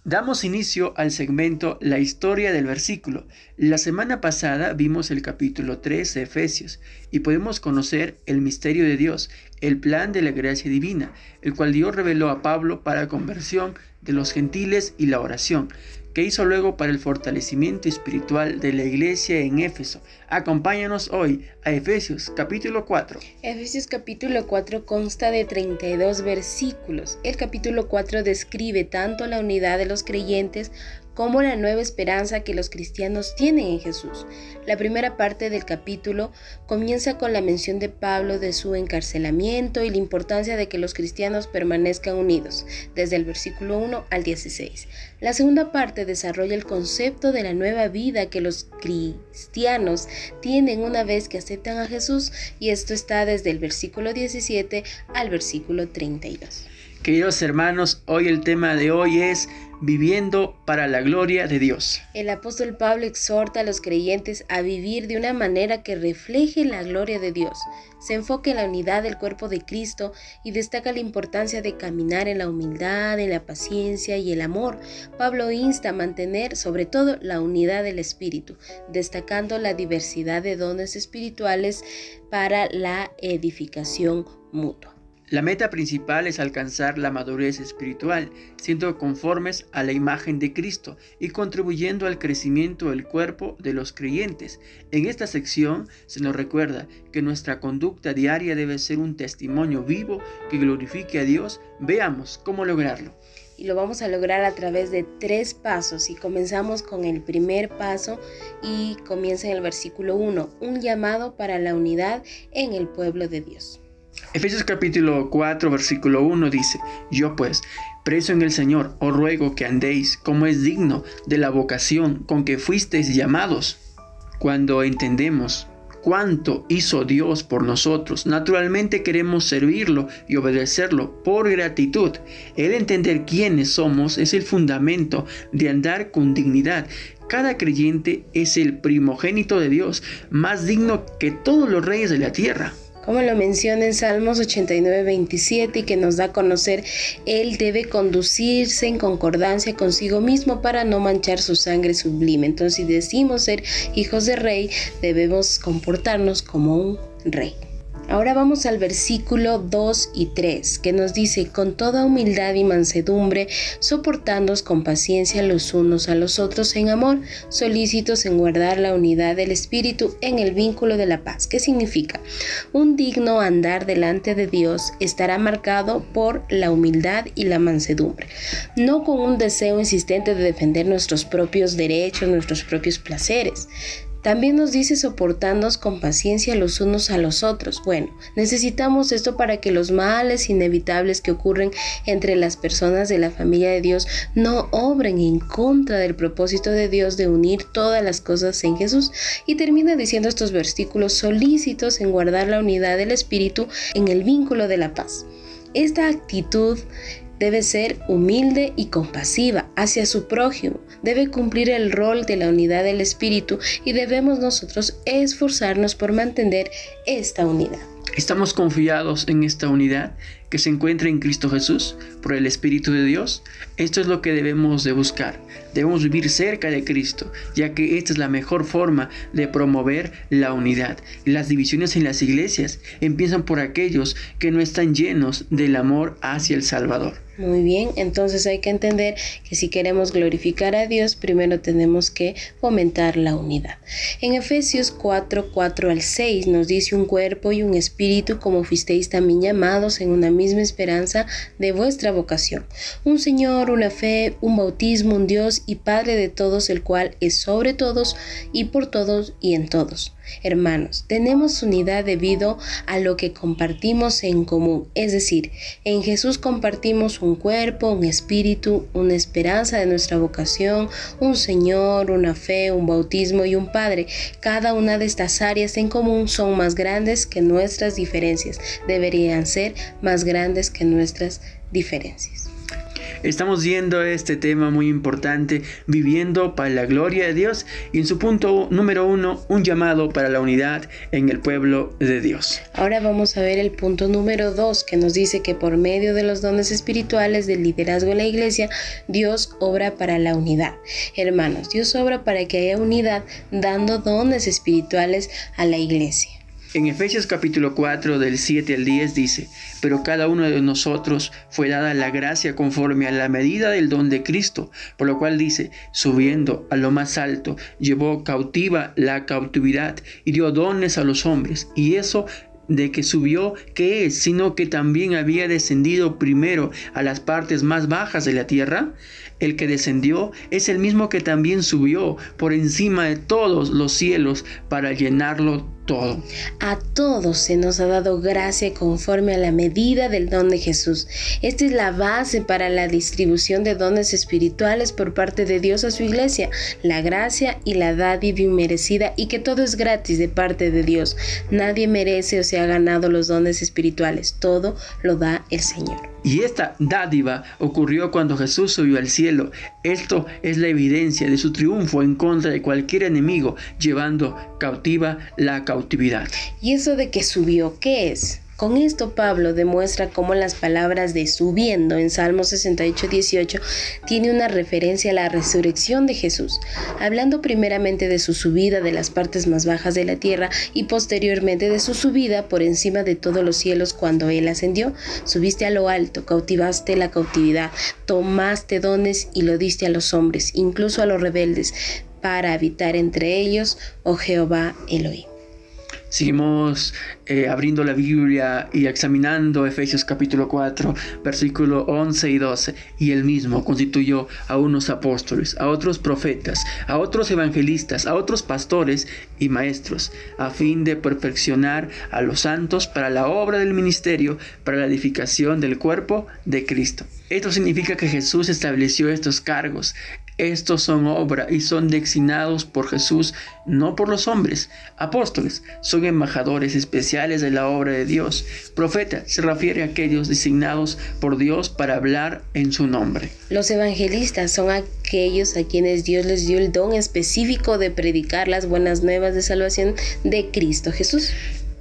Damos inicio al segmento La historia del versículo. La semana pasada vimos el capítulo 3 de Efesios y podemos conocer el misterio de Dios, el plan de la gracia divina, el cual Dios reveló a Pablo para conversión de los gentiles y la oración, que hizo luego para el fortalecimiento espiritual de la iglesia en Éfeso. Acompáñanos hoy a Efesios capítulo 4. Efesios capítulo 4 consta de 32 versículos. El capítulo 4 describe tanto la unidad de los creyentes como la nueva esperanza que los cristianos tienen en Jesús. La primera parte del capítulo comienza con la mención de Pablo de su encarcelamiento y la importancia de que los cristianos permanezcan unidos, desde el versículo 1 al 16. La segunda parte desarrolla el concepto de la nueva vida que los cristianos tienen una vez que aceptan a Jesús, y esto está desde el versículo 17 al versículo 32. Queridos hermanos, hoy el tema de hoy es viviendo para la gloria de Dios. El apóstol Pablo exhorta a los creyentes a vivir de una manera que refleje la gloria de Dios. Se enfoca en la unidad del cuerpo de Cristo y destaca la importancia de caminar en la humildad, en la paciencia y el amor. Pablo insta a mantener sobre todo la unidad del espíritu, destacando la diversidad de dones espirituales para la edificación mutua. La meta principal es alcanzar la madurez espiritual, siendo conformes a la imagen de Cristo y contribuyendo al crecimiento del cuerpo de los creyentes. En esta sección se nos recuerda que nuestra conducta diaria debe ser un testimonio vivo que glorifique a Dios. Veamos cómo lograrlo. Y lo vamos a lograr a través de 3 pasos, y comenzamos con el primer paso y comienza en el versículo 1, un llamado para la unidad en el pueblo de Dios. Efesios capítulo 4 versículo 1 dice: Yo pues, preso en el Señor, os ruego que andéis como es digno de la vocación con que fuisteis llamados. Cuando entendemos cuánto hizo Dios por nosotros, naturalmente queremos servirlo y obedecerlo por gratitud. El entender quiénes somos es el fundamento de andar con dignidad. Cada creyente es el primogénito de Dios, más digno que todos los reyes de la tierra. Como lo menciona en Salmos 89:27, y que nos da a conocer, Él debe conducirse en concordancia consigo mismo para no manchar su sangre sublime. Entonces, si decimos ser hijos de rey, debemos comportarnos como un rey. Ahora vamos al versículo 2 y 3, que nos dice: con toda humildad y mansedumbre, soportándoos con paciencia los unos a los otros en amor, solícitos en guardar la unidad del espíritu en el vínculo de la paz. ¿Qué significa? Un digno andar delante de Dios estará marcado por la humildad y la mansedumbre, no con un deseo insistente de defender nuestros propios derechos, nuestros propios placeres. También nos dice soportándonos con paciencia los unos a los otros. Bueno, necesitamos esto para que los males inevitables que ocurren entre las personas de la familia de Dios no obren en contra del propósito de Dios de unir todas las cosas en Jesús. Y termina diciendo estos versículos: solícitos en guardar la unidad del espíritu en el vínculo de la paz. Esta actitud debe ser humilde y compasiva hacia su prójimo, debe cumplir el rol de la unidad del espíritu, y debemos nosotros esforzarnos por mantener esta unidad. ¿Estamos confiados en esta unidad que se encuentra en Cristo Jesús por el Espíritu de Dios? Esto es lo que debemos de buscar. Debemos vivir cerca de Cristo, ya que esta es la mejor forma de promover la unidad. Las divisiones en las iglesias empiezan por aquellos que no están llenos del amor hacia el Salvador. Muy bien, entonces hay que entender que si queremos glorificar a Dios, primero tenemos que fomentar la unidad. En Efesios 4 al 6 nos dice: un cuerpo y un espíritu, como fuisteis también llamados en una misma esperanza de vuestra vocación. Un Señor, una fe, un bautismo, un Dios y Padre de todos, el cual es sobre todos y por todos y en todos. Hermanos, tenemos unidad debido a lo que compartimos en común, es decir, en Jesús compartimos un cuerpo, un espíritu, una esperanza de nuestra vocación, un Señor, una fe, un bautismo y un Padre. Cada una de estas áreas en común son más grandes que nuestras diferencias, deberían ser más grandes que nuestras diferencias. Estamos viendo este tema muy importante, viviendo para la gloria de Dios, y en su punto número 1, un llamado para la unidad en el pueblo de Dios. Ahora vamos a ver el punto número 2, que nos dice que por medio de los dones espirituales del liderazgo en la iglesia, Dios obra para la unidad. Hermanos, Dios obra para que haya unidad dando dones espirituales a la iglesia. En Efesios capítulo 4 del 7 al 10 dice: pero cada uno de nosotros fue dada la gracia conforme a la medida del don de Cristo, por lo cual dice: subiendo a lo más alto, llevó cautiva la cautividad y dio dones a los hombres. Y eso de que subió, ¿qué es? Sino que también había descendido primero a las partes más bajas de la tierra. El que descendió es el mismo que también subió por encima de todos los cielos para llenarlo todo. A todos se nos ha dado gracia conforme a la medida del don de Jesús. Esta es la base para la distribución de dones espirituales por parte de Dios a su iglesia, la gracia y la dádiva inmerecida, y que todo es gratis de parte de Dios. Nadie merece o se ha ganado los dones espirituales, todo lo da el Señor. Y esta dádiva ocurrió cuando Jesús subió al cielo. Esto es la evidencia de su triunfo en contra de cualquier enemigo, llevando cautiva la cautividad. ¿Y eso de que subió, qué es? Con esto Pablo demuestra cómo las palabras de subiendo en Salmo 68:18 tiene una referencia a la resurrección de Jesús, hablando primeramente de su subida de las partes más bajas de la tierra y posteriormente de su subida por encima de todos los cielos cuando Él ascendió. Subiste a lo alto, cautivaste la cautividad, tomaste dones y lo diste a los hombres, incluso a los rebeldes, para habitar entre ellos, oh Jehová Elohim. Seguimos abriendo la Biblia y examinando Efesios capítulo 4, versículo 11 y 12. Y él mismo constituyó a unos apóstoles, a otros profetas, a otros evangelistas, a otros pastores y maestros, a fin de perfeccionar a los santos para la obra del ministerio, para la edificación del cuerpo de Cristo. Esto significa que Jesús estableció estos cargos. Estos son obra y son designados por Jesús, no por los hombres. Apóstoles son embajadores especiales de la obra de Dios. Profeta se refiere a aquellos designados por Dios para hablar en su nombre. Los evangelistas son aquellos a quienes Dios les dio el don específico de predicar las buenas nuevas de salvación de Cristo Jesús.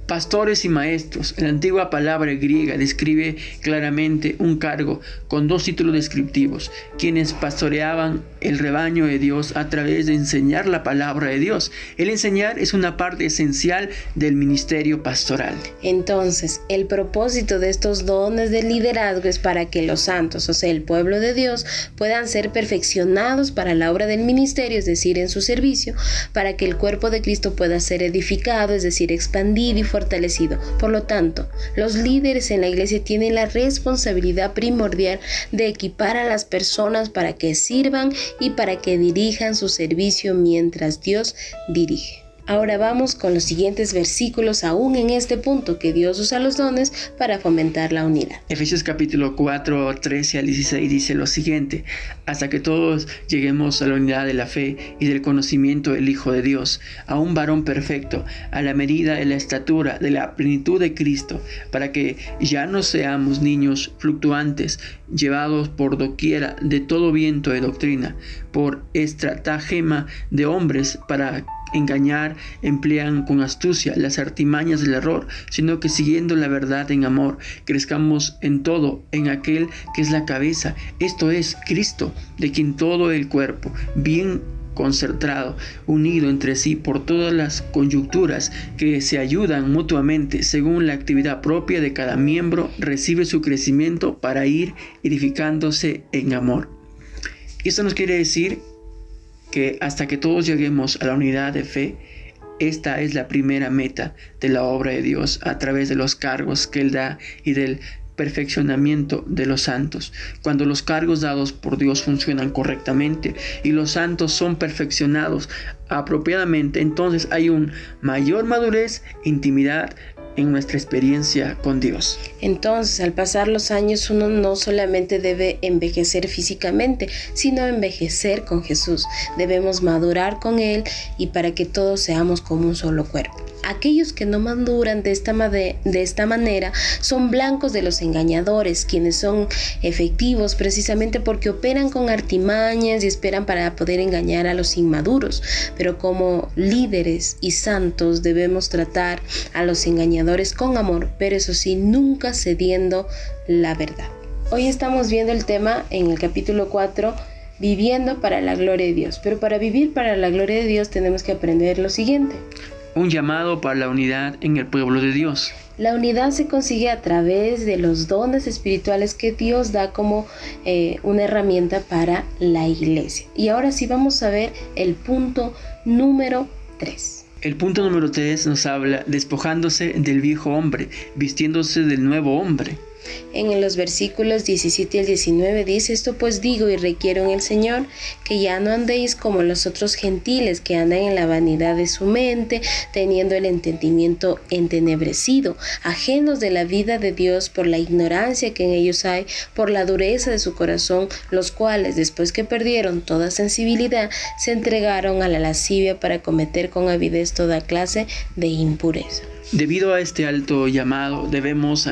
Pastores y maestros. La antigua palabra griega describe claramente un cargo con dos títulos descriptivos, quienes pastoreaban el rebaño de Dios a través de enseñar la palabra de Dios. El enseñar es una parte esencial del ministerio pastoral. Entonces, el propósito de estos dones de liderazgo es para que los santos, o sea, el pueblo de Dios, puedan ser perfeccionados para la obra del ministerio, es decir, en su servicio, para que el cuerpo de Cristo pueda ser edificado, es decir, expandido y fortalecido. Por lo tanto, los líderes en la iglesia tienen la responsabilidad primordial de equipar a las personas para que sirvan y para que dirijan su servicio mientras Dios dirige. Ahora vamos con los siguientes versículos aún en este punto, que Dios usa los dones para fomentar la unidad. Efesios capítulo 4, 13 al 16 dice lo siguiente: hasta que todos lleguemos a la unidad de la fe y del conocimiento del Hijo de Dios, a un varón perfecto, a la medida de la estatura de la plenitud de Cristo, para que ya no seamos niños fluctuantes, llevados por doquiera de todo viento de doctrina, por estratagema de hombres para engañar, emplean con astucia las artimañas del error, sino que siguiendo la verdad en amor, crezcamos en todo en aquel que es la cabeza, esto es Cristo, de quien todo el cuerpo, bien concertado, unido entre sí por todas las coyunturas que se ayudan mutuamente según la actividad propia de cada miembro, recibe su crecimiento para ir edificándose en amor. Esto nos quiere decir que hasta que todos lleguemos a la unidad de fe, esta es la primera meta de la obra de Dios a través de los cargos que Él da y del perfeccionamiento de los santos. Cuando los cargos dados por Dios funcionan correctamente y los santos son perfeccionados apropiadamente, entonces hay una mayor madurez e intimidad en nuestra experiencia con Dios. Entonces, al pasar los años, uno no solamente debe envejecer físicamente, sino envejecer con Jesús. Debemos madurar con Él y para que todos seamos como un solo cuerpo. aquellos que no maduran de esta manera son blancos de los engañadores, quienes son efectivos precisamente porque operan con artimañas y esperan para poder engañar a los inmaduros. Pero como líderes y santos debemos tratar a los engañadores con amor, pero eso sí, nunca cediendo la verdad. Hoy estamos viendo el tema en el capítulo 4, viviendo para la gloria de Dios. Pero para vivir para la gloria de Dios tenemos que aprender lo siguiente. Un llamado para la unidad en el pueblo de Dios. La unidad se consigue a través de los dones espirituales que Dios da como una herramienta para la iglesia. Y ahora sí vamos a ver el punto número 3. El punto número 3 nos habla despojándose del viejo hombre, vistiéndose del nuevo hombre. En los versículos 17 al 19 dice: esto pues digo y requiero en el Señor, que ya no andéis como los otros gentiles que andan en la vanidad de su mente, teniendo el entendimiento entenebrecido, ajenos de la vida de Dios por la ignorancia que en ellos hay, por la dureza de su corazón, los cuales después que perdieron toda sensibilidad, se entregaron a la lascivia para cometer con avidez toda clase de impureza. Debido a este alto llamado, debemos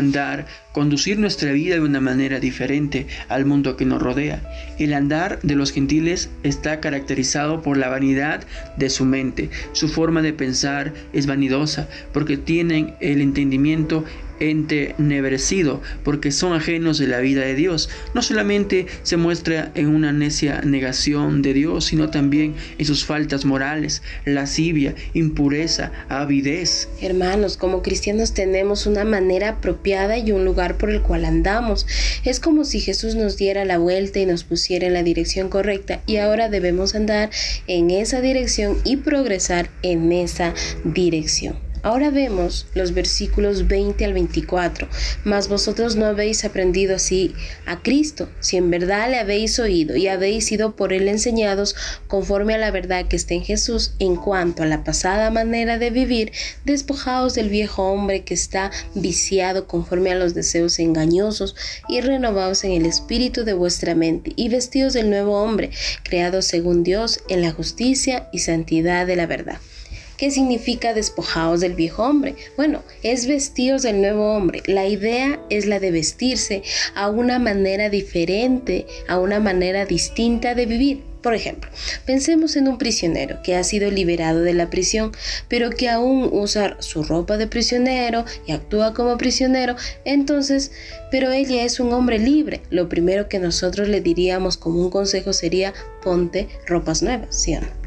conducir nuestra vida de una manera diferente al mundo que nos rodea. El andar de los gentiles está caracterizado por la vanidad de su mente. Su forma de pensar es vanidosa porque tienen el entendimiento entenebrecido, porque son ajenos de la vida de Dios. No solamente se muestra en una necia negación de Dios, sino también en sus faltas morales, lascivia, impureza, avidez. Hermanos, como cristianos tenemos una manera apropiada y un lugar por el cual andamos. Es como si Jesús nos diera la vuelta y nos pusiera en la dirección correcta, y ahora debemos andar en esa dirección y progresar en esa dirección. Ahora vemos los versículos 20 al 24. Mas vosotros no habéis aprendido así a Cristo, si en verdad le habéis oído y habéis sido por él enseñados conforme a la verdad que está en Jesús. En cuanto a la pasada manera de vivir, despojaos del viejo hombre que está viciado conforme a los deseos engañosos, y renovaos en el espíritu de vuestra mente, y vestidos del nuevo hombre, creado según Dios en la justicia y santidad de la verdad. ¿Qué significa despojados del viejo hombre? Bueno, es vestidos del nuevo hombre. La idea es la de vestirse a una manera diferente, a una manera distinta de vivir. Por ejemplo, pensemos en un prisionero que ha sido liberado de la prisión, pero que aún usa su ropa de prisionero y actúa como prisionero. Entonces, pero él ya es un hombre libre. Lo primero que nosotros le diríamos como un consejo sería: ponte ropas nuevas, ¿sí o no?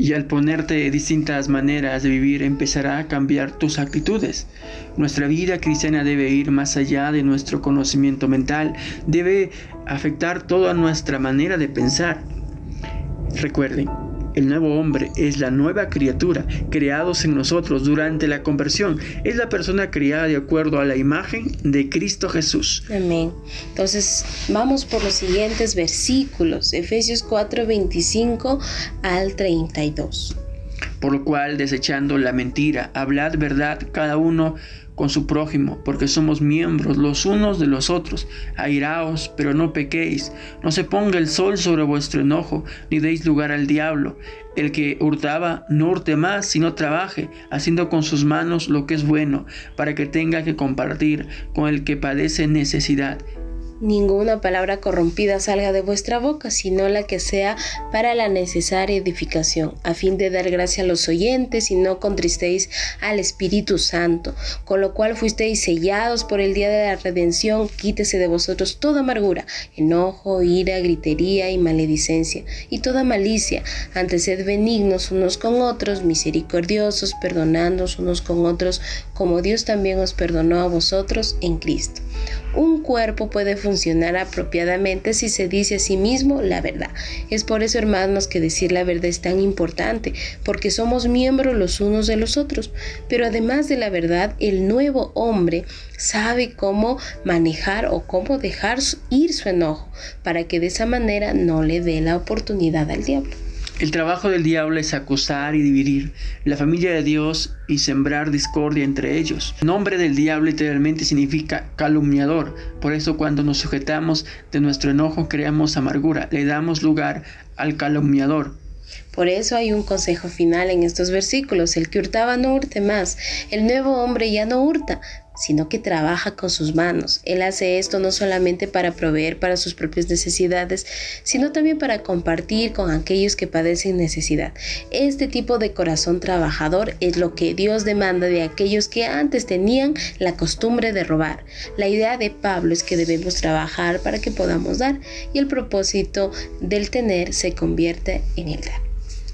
Y al ponerte distintas maneras de vivir, empezará a cambiar tus actitudes. Nuestra vida cristiana debe ir más allá de nuestro conocimiento mental, debe afectar toda nuestra manera de pensar. Recuerden, el nuevo hombre es la nueva criatura, creados en nosotros durante la conversión. Es la persona creada de acuerdo a la imagen de Cristo Jesús. Amén. Entonces, vamos por los siguientes versículos. Efesios 4, 25 al 32. Por lo cual, desechando la mentira, hablad verdad cada uno con su prójimo, porque somos miembros los unos de los otros. Airaos, pero no pequéis. No se ponga el sol sobre vuestro enojo, ni deis lugar al diablo. El que hurtaba, no hurte más, sino trabaje, haciendo con sus manos lo que es bueno, para que tenga que compartir con el que padece necesidad. Ninguna palabra corrompida salga de vuestra boca, sino la que sea para la necesaria edificación, a fin de dar gracia a los oyentes, y no contristéis al Espíritu Santo, con lo cual fuisteis sellados por el día de la redención. Quítese de vosotros toda amargura, enojo, ira, gritería y maledicencia, y toda malicia. Antes sed benignos unos con otros, misericordiosos, perdonándoos unos con otros, como Dios también os perdonó a vosotros en Cristo. Un cuerpo puede funcionar apropiadamente si se dice a sí mismo la verdad. Es por eso, hermanos, que decir la verdad es tan importante, porque somos miembros los unos de los otros. Pero además de la verdad, el nuevo hombre sabe cómo manejar o cómo dejar ir su enojo, para que de esa manera no le dé la oportunidad al diablo. El trabajo del diablo es acusar y dividir la familia de Dios y sembrar discordia entre ellos. El nombre del diablo literalmente significa calumniador. Por eso, cuando nos sujetamos de nuestro enojo, creamos amargura, le damos lugar al calumniador. Por eso hay un consejo final en estos versículos: el que hurtaba no hurte más. El nuevo hombre ya no hurta, sino que trabaja con sus manos. Él hace esto no solamente para proveer para sus propias necesidades, sino también para compartir con aquellos que padecen necesidad. Este tipo de corazón trabajador es lo que Dios demanda de aquellos que antes tenían la costumbre de robar. La idea de Pablo es que debemos trabajar para que podamos dar, y el propósito del tener se convierte en el dar.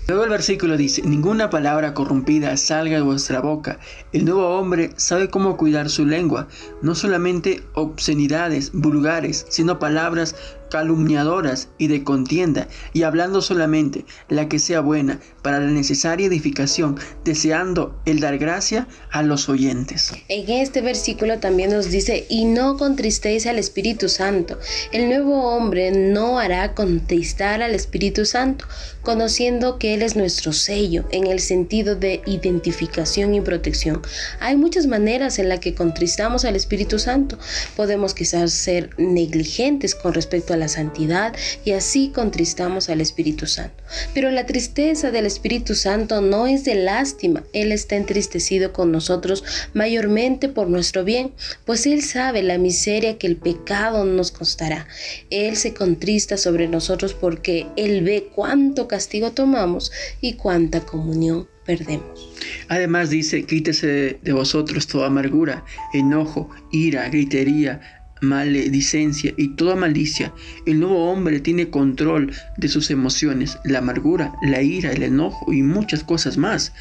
Luego el versículo dice: ninguna palabra corrompida salga de vuestra boca. El nuevo hombre sabe cómo cuidar su lengua, no solamente obscenidades vulgares, sino palabras calumniadoras y de contienda, y hablando solamente la que sea buena para la necesaria edificación, deseando el dar gracia a los oyentes. En este versículo también nos dice: y no contristéis al Espíritu Santo. El nuevo hombre no hará contristar al Espíritu Santo, conociendo que Él es nuestro sello en el sentido de identificación y protección. Hay muchas maneras en las que contristamos al Espíritu Santo. Podemos quizás ser negligentes con respecto a la santidad, y así contristamos al Espíritu Santo. Pero la tristeza del Espíritu Santo no es de lástima. Él está entristecido con nosotros mayormente por nuestro bien, pues Él sabe la miseria que el pecado nos costará. Él se contrista sobre nosotros porque Él ve cuánto castigo tomamos y cuánta comunión perdemos. Además dice: quítese de vosotros toda amargura, enojo, ira, gritería, maledicencia y toda malicia. El nuevo hombre tiene control de sus emociones, la amargura, la ira, el enojo y muchas cosas más.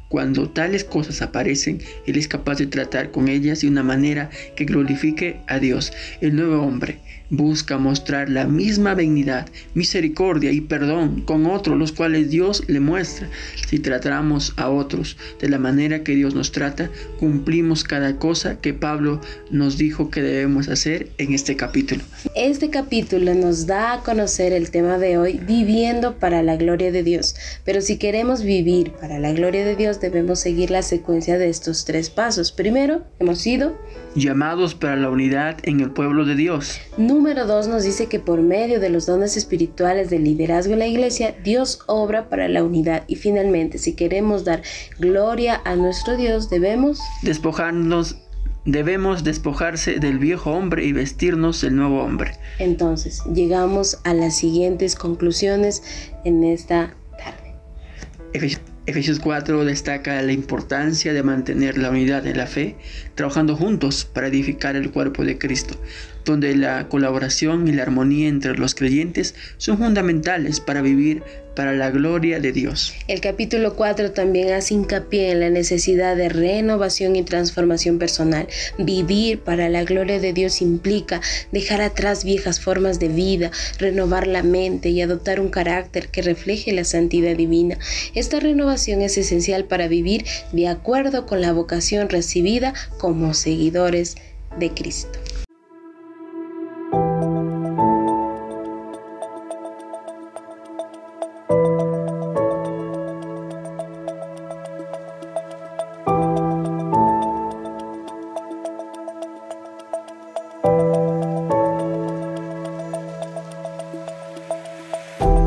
Cuando tales cosas aparecen, Él es capaz de tratar con ellas de una manera que glorifique a Dios. El nuevo hombre busca mostrar la misma benignidad, misericordia y perdón con otros, los cuales Dios le muestra. Si tratamos a otros de la manera que Dios nos trata, cumplimos cada cosa que Pablo nos dijo que debemos hacer en este capítulo. Este capítulo nos da a conocer el tema de hoy: viviendo para la gloria de Dios. Pero si queremos vivir para la gloria de Dios, debemos seguir la secuencia de estos 3 pasos. Primero, hemos sido llamados para la unidad en el pueblo de Dios. Número 2 nos dice que por medio de los dones espirituales del liderazgo en la iglesia, Dios obra para la unidad. Y finalmente, si queremos dar gloria a nuestro Dios, debemos despojarse del viejo hombre y vestirnos del nuevo hombre. Entonces, llegamos a las siguientes conclusiones en esta tarde. Efesios 4 destaca la importancia de mantener la unidad en la fe, trabajando juntos para edificar el cuerpo de Cristo, donde la colaboración y la armonía entre los creyentes son fundamentales para vivir para la gloria de Dios. El capítulo 4 también hace hincapié en la necesidad de renovación y transformación personal. Vivir para la gloria de Dios implica dejar atrás viejas formas de vida, renovar la mente y adoptar un carácter que refleje la santidad divina. Esta renovación es esencial para vivir de acuerdo con la vocación recibida como seguidores de Cristo.